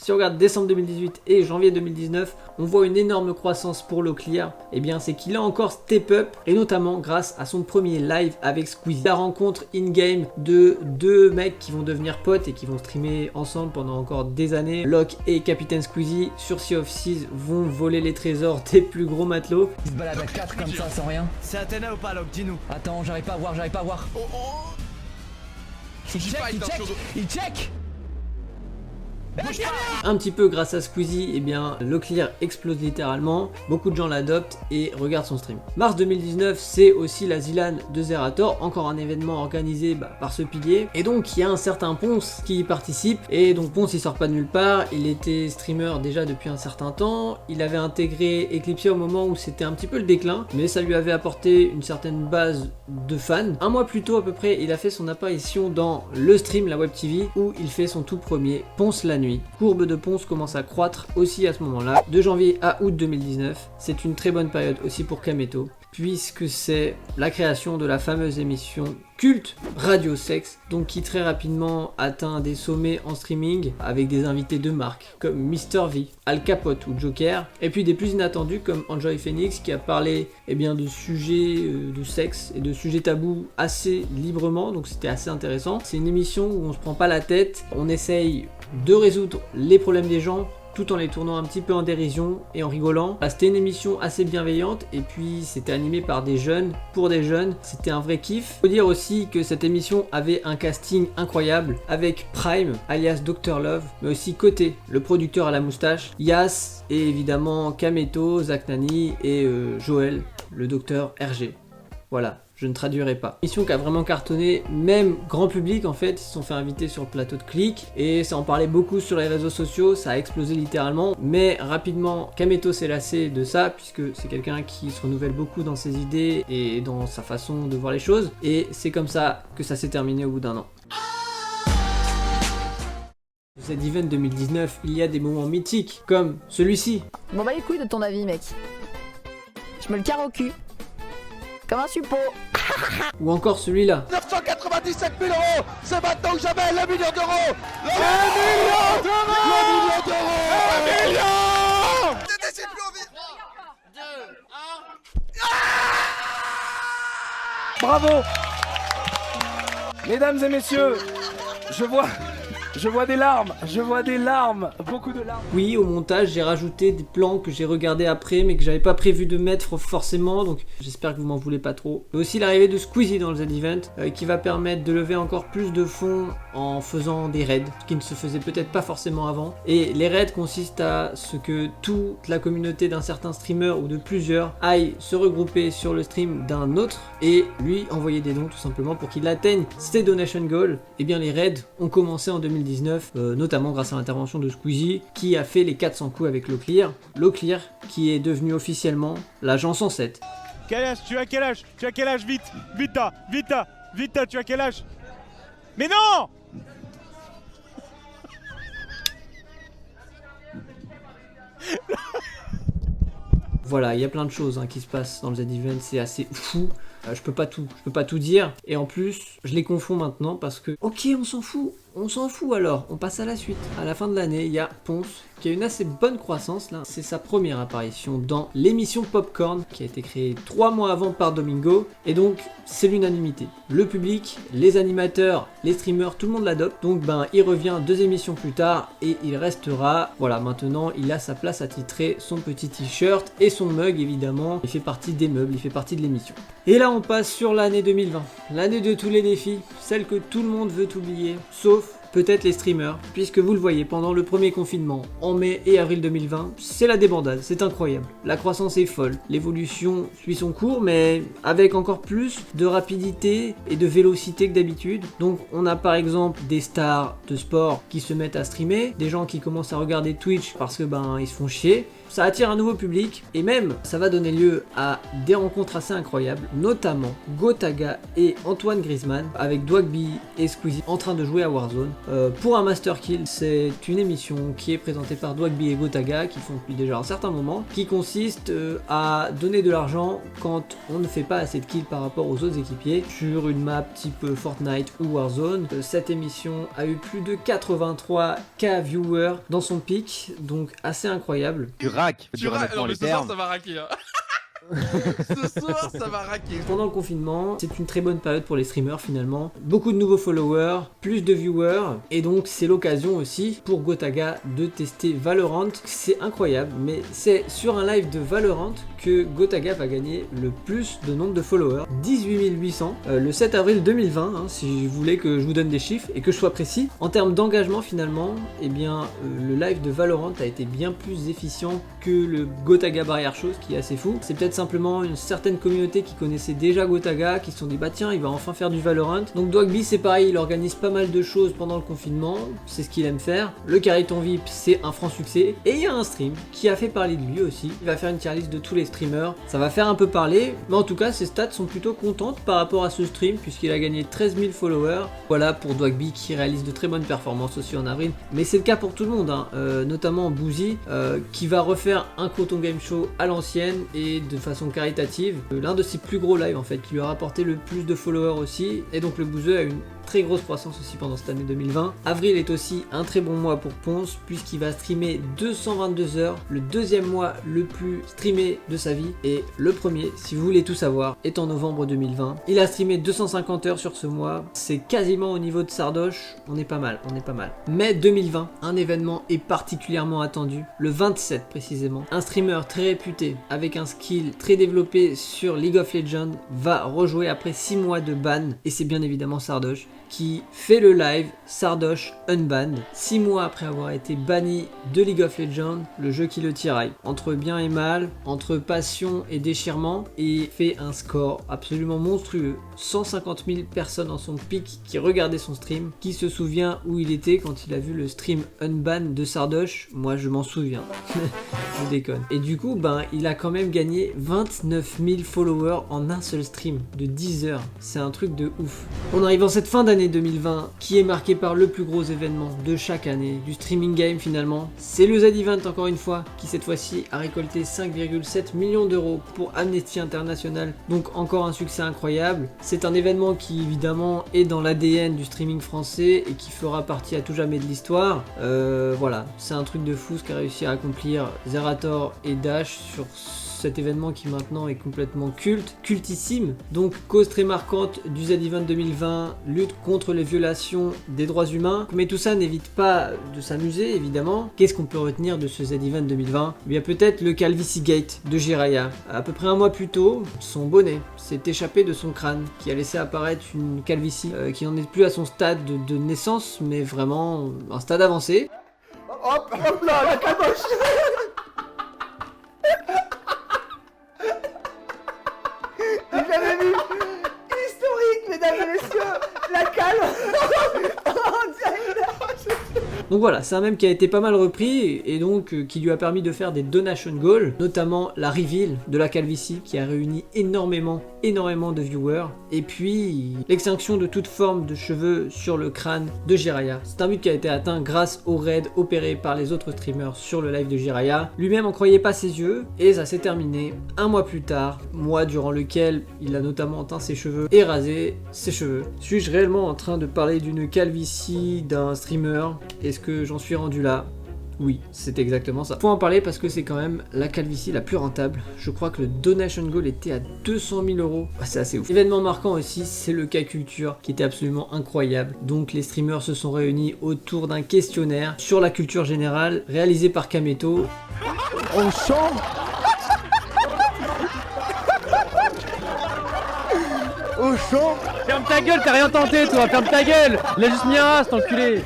Si on regarde décembre 2018 et janvier 2019, on voit une énorme croissance pour Locklear. Eh bien, c'est qu'il a encore step up, et notamment grâce à son premier live avec Squeezie. La rencontre in-game de deux mecs qui vont devenir potes et qui vont streamer ensemble pendant encore des années. Locke et Capitaine Squeezie sur Sea of Thieves vont voler les trésors des plus gros matelots. Il se balade à 4 comme ça sans rien. C'est Athéna ou pas, Locke, dis-nous. Attends, j'arrive pas à voir. Il check. Un petit peu grâce à Squeezie, eh bien, Locklear explose littéralement, beaucoup de gens l'adoptent et regardent son stream. Mars 2019, c'est aussi la Zilan de Zerator, encore un événement organisé par ce pilier. Et donc, il y a un certain Ponce qui y participe. Et donc, Ponce, il sort pas de nulle part, il était streamer déjà depuis un certain temps. Il avait intégré Eclipsia au moment où c'était un petit peu le déclin, mais ça lui avait apporté une certaine base de fans. Un mois plus tôt à peu près, il a fait son apparition dans le stream, la Web TV, où il fait son tout premier Ponce la nuit. Courbe de Ponce commence à croître aussi à ce moment-là, de janvier à août 2019. C'est une très bonne période aussi pour Kameto, puisque c'est la création de la fameuse émission culte Radio Sex, donc qui très rapidement atteint des sommets en streaming avec des invités de marque comme Mr V, Al Capote ou Joker, et puis des plus inattendus comme Enjoy Phoenix qui a parlé de sujets de sexe et de sujets tabous assez librement, donc c'était assez intéressant. C'est une émission où on se prend pas la tête, on essaye de résoudre les problèmes des gens tout en les tournant un petit peu en dérision et en rigolant. C'était une émission assez bienveillante et puis c'était animé par des jeunes, pour des jeunes, c'était un vrai kiff. Faut dire aussi que cette émission avait un casting incroyable avec Prime, alias Dr Love, mais aussi Côté, le producteur à la moustache, Yas et évidemment Kameto, Zach Nani et Joël, le docteur RG. Voilà. Je ne traduirai pas. Émission qui a vraiment cartonné, même grand public en fait, ils se sont fait inviter sur le plateau de Click et ça en parlait beaucoup sur les réseaux sociaux, ça a explosé littéralement, mais rapidement Kameto s'est lassé de ça puisque c'est quelqu'un qui se renouvelle beaucoup dans ses idées et dans sa façon de voir les choses et c'est comme ça que ça s'est terminé au bout d'un an. Cet event 2019, il y a des moments mythiques comme celui-ci. Bon bah les couilles de ton avis mec. Je me le carre au cul. Comme un suppôt. Ou encore celui-là. 997 000 euros, c'est maintenant que j'avais le million d'euros. Le million d'euros. C'était plus envie. 2, 1. Bravo. Mesdames et messieurs, je vois des larmes, beaucoup de larmes. Oui, au montage, j'ai rajouté des plans que j'ai regardés après, mais que j'avais pas prévu de mettre forcément, donc j'espère que vous m'en voulez pas trop. Et aussi l'arrivée de Squeezie dans le Z-Event, qui va permettre de lever encore plus de fonds en faisant des raids, ce qui ne se faisait peut-être pas forcément avant. Et les raids consistent à ce que toute la communauté d'un certain streamer ou de plusieurs aille se regrouper sur le stream d'un autre et lui envoyer des dons tout simplement pour qu'il atteigne ses donation goals. Et bien les raids ont commencé en 2019, notamment grâce à l'intervention de Squeezie qui a fait les 400 coups avec Locklear. Locklear qui est devenu officiellement l'agent 107. Quel âge? Tu as quel âge? Tu as quel âge? Vite, tu as quel âge? Mais non! Voilà, il y a plein de choses qui se passent dans le Z-Event, c'est assez fou. Je peux pas tout dire. Et en plus, je les confonds maintenant parce que, ok, on s'en fout alors, on passe à la suite. À la fin de l'année, il y a Ponce qui a une assez bonne croissance là. C'est sa première apparition dans l'émission Popcorn qui a été créée 3 mois avant par Domingo. Et donc, c'est l'unanimité. Le public, les animateurs, les streamers, tout le monde l'adopte. Donc, il revient 2 émissions plus tard et il restera. Voilà, maintenant, il a sa place attitrée, son petit t-shirt et son mug évidemment. Il fait partie des meubles, il fait partie de l'émission. Et là, on passe sur l'année 2020. L'année de tous les défis, celle que tout le monde veut oublier, sauf peut-être les streamers, puisque vous le voyez, pendant le premier confinement, en mai et avril 2020, c'est la débandade, c'est incroyable. La croissance est folle, l'évolution suit son cours, mais avec encore plus de rapidité et de vélocité que d'habitude. Donc on a par exemple des stars de sport qui se mettent à streamer, des gens qui commencent à regarder Twitch parce que ils se font chier. Ça attire un nouveau public et même ça va donner lieu à des rencontres assez incroyables, notamment Gotaga et Antoine Griezmann avec Dwagby et Squeezie en train de jouer à Warzone. pour un Master Kill. C'est une émission qui est présentée par Dwagby et Gotaga, qui font depuis déjà un certain moment, qui consiste à donner de l'argent quand on ne fait pas assez de kills par rapport aux autres équipiers sur une map type Fortnite ou Warzone. Cette émission a eu plus de 83K viewers dans son pic, donc assez incroyable. Tu raques. Tu raques. Non, mais ce soir, ça va raquer. Hein. Ce soir, ça va raquer. Pendant le confinement, c'est une très bonne période pour les streamers finalement. Beaucoup de nouveaux followers, plus de viewers, et donc c'est l'occasion aussi pour Gotaga de tester Valorant. C'est incroyable, mais c'est sur un live de Valorant que Gotaga va gagner le plus de nombre de followers, 18 800, le 7 avril 2020, hein, si vous voulez que je vous donne des chiffres et que je sois précis. En termes d'engagement finalement, eh bien le live de Valorant a été bien plus efficient que le Gotaga Barrière Show, ce qui est assez fou. C'est peut-être simplement une certaine communauté qui connaissait déjà Gotaga, qui se sont dit bah tiens, il va enfin faire du Valorant. Donc Dwagby c'est pareil, il organise pas mal de choses pendant le confinement, c'est ce qu'il aime faire. Le Carryton VIP c'est un franc succès, et il y a un stream qui a fait parler de lui aussi. Il va faire une tier list de tous les streamers, ça va faire un peu parler, mais en tout cas ses stats sont plutôt contentes par rapport à ce stream, puisqu'il a gagné 13 000 followers. Voilà pour Dwagby qui réalise de très bonnes performances aussi en avril, mais c'est le cas pour tout le monde, hein. Notamment Boozy qui va refaire un Croton Game Show à l'ancienne et de façon caritative, l'un de ses plus gros lives en fait, qui lui a rapporté le plus de followers aussi, et donc le bouseux a une très grosse croissance aussi pendant cette année 2020. Avril est aussi un très bon mois pour Ponce, puisqu'il va streamer 222 heures, le deuxième mois le plus streamé de sa vie, et le premier, si vous voulez tout savoir, est en novembre 2020. Il a streamé 250 heures sur ce mois, c'est quasiment au niveau de Sardoche, on est pas mal, on est pas mal. Mai 2020, un événement est particulièrement attendu, le 27 précisément. Un streamer très réputé, avec un skill très développé sur League of Legends, va rejouer après 6 mois de ban, et c'est bien évidemment Sardoche, qui fait le live Sardoche Unbanned, 6 mois après avoir été banni de League of Legends, le jeu qui le tiraille. Entre bien et mal, entre passion et déchirement, et fait un score absolument monstrueux. 150 000 personnes en son pic qui regardaient son stream. Qui se souvient où il était quand il a vu le stream Unbanned de Sardoche? Moi je m'en souviens. Je déconne. Et du coup, il a quand même gagné 29 000 followers en un seul stream de 10 heures. C'est un truc de ouf. On arrive en cette fin d'année 2020 qui est marquée par le plus gros événement de chaque année du streaming game finalement. C'est le Z-Event encore une fois, qui cette fois-ci a récolté 5,7 millions d'euros pour Amnesty International. Donc encore un succès incroyable. C'est un événement qui évidemment est dans l'ADN du streaming français et qui fera partie à tout jamais de l'histoire. Voilà, c'est un truc de fou ce qu'a réussi à accomplir Zerator et Dash sur cet événement qui maintenant est complètement cultissime. Donc cause très marquante du Z-Event 2020, lutte contre les violations des droits humains. Mais tout ça n'évite pas de s'amuser évidemment. Qu'est-ce qu'on peut retenir de ce Z-Event 2020? Eh bien peut-être le Calvicie Gate de Jiraiya. À peu près un mois plus tôt, son bonnet s'est échappé de son crâne, qui a laissé apparaître une calvitie qui n'en est plus à son stade de naissance, mais vraiment un stade avancé. Hop, hop là, la caboche. J'ai jamais vu historique, mesdames et messieurs, la cale. Donc voilà, c'est un mème qui a été pas mal repris et donc qui lui a permis de faire des donation goals, notamment la reveal de la calvitie qui a réuni énormément de viewers, et puis l'extinction de toute forme de cheveux sur le crâne de Jiraiya. C'est un but qui a été atteint grâce au raid opéré par les autres streamers sur le live de Jiraiya. Lui-même en croyait pas ses yeux et ça s'est terminé un mois plus tard, mois durant lequel il a notamment teint ses cheveux et rasé ses cheveux. Suis-je réellement en train de parler d'une calvitie d'un streamer? Est-ce que j'en suis rendu là? Oui, c'est exactement ça. Faut en parler parce que c'est quand même la calvitie la plus rentable. Je crois que le donation goal était à 200 000 euros. C'est assez ouf. Événement marquant aussi, c'est le K-Culture qui était absolument incroyable. Donc les streamers se sont réunis autour d'un questionnaire sur la culture générale réalisé par Kameto. On chante. Au champ. Ferme ta gueule, t'as rien tenté toi, ferme ta gueule. Il a juste mis un as, cet enculé.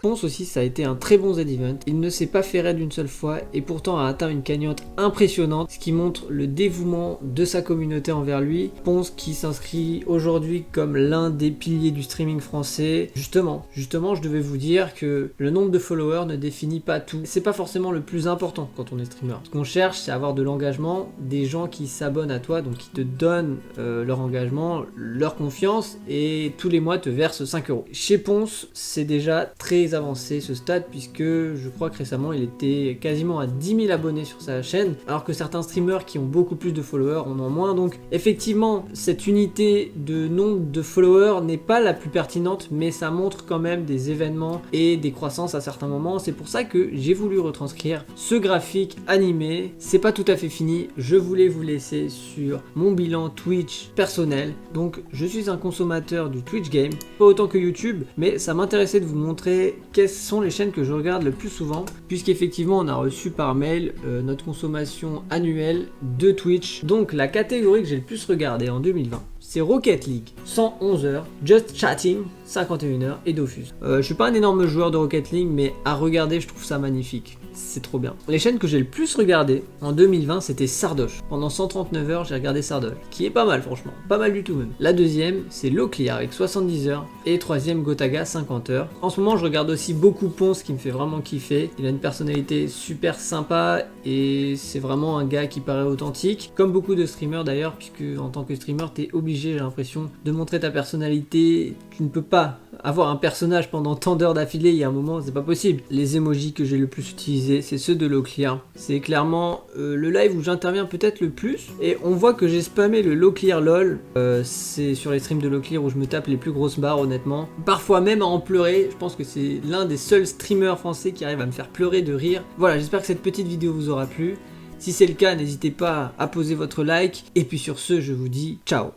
Ponce aussi, ça a été un très bon Z-Event. Il ne s'est pas fait raid une seule fois et pourtant a atteint une cagnotte impressionnante, ce qui montre le dévouement de sa communauté envers lui. Ponce qui s'inscrit aujourd'hui comme l'un des piliers du streaming français. Justement, je devais vous dire que le nombre de followers ne définit pas tout. C'est pas forcément le plus important quand on est streamer. Ce qu'on cherche, c'est avoir de l'engagement, des gens qui s'abonnent à toi, donc qui te donnent leur engagement, leur confiance et tous les mois te versent 5 €. Chez Ponce, c'est déjà très avancé ce stade puisque je crois que récemment il était quasiment à 10 000 abonnés sur sa chaîne, alors que certains streamers qui ont beaucoup plus de followers en ont moins. Donc effectivement, cette unité de nombre de followers n'est pas la plus pertinente, mais ça montre quand même des événements et des croissances à certains moments. C'est pour ça que j'ai voulu retranscrire ce graphique animé. C'est pas tout à fait fini, je voulais vous laisser sur mon bilan Twitch personnel. Donc je suis un consommateur du Twitch game, pas autant que YouTube, mais ça m'intéressait de vous montrer quelles sont les chaînes que je regarde le plus souvent, puisqu'effectivement on a reçu par mail notre consommation annuelle de Twitch. Donc la catégorie que j'ai le plus regardée en 2020, c'est Rocket League, 111 heures, Just Chatting, 51 heures et Dofus. Je suis pas un énorme joueur de Rocket League, mais à regarder, je trouve ça magnifique. C'est trop bien. Les chaînes que j'ai le plus regardées en 2020, c'était Sardoche. Pendant 139 heures, j'ai regardé Sardoche, qui est pas mal franchement, pas mal du tout même. La deuxième, c'est Loclear avec 70 heures et troisième Gotaga 50 heures. En ce moment, je regarde aussi beaucoup Ponce qui me fait vraiment kiffer. Il a une personnalité super sympa et c'est vraiment un gars qui paraît authentique, comme beaucoup de streamers d'ailleurs, puisque en tant que streamer, t'es obligé, j'ai l'impression, de montrer ta personnalité. Tu ne peux pas avoir un personnage pendant tant d'heures d'affilée, il y a un moment, c'est pas possible. Les emojis que j'ai le plus utilisés, c'est ceux de Loclear. C'est clairement le live où j'interviens peut-être le plus. Et on voit que j'ai spammé le Loclear LOL. C'est sur les streams de Loclear où je me tape les plus grosses barres, honnêtement. Parfois même à en pleurer. Je pense que c'est l'un des seuls streamers français qui arrive à me faire pleurer de rire. Voilà, j'espère que cette petite vidéo vous aura plu. Si c'est le cas, n'hésitez pas à poser votre like. Et puis sur ce, je vous dis ciao.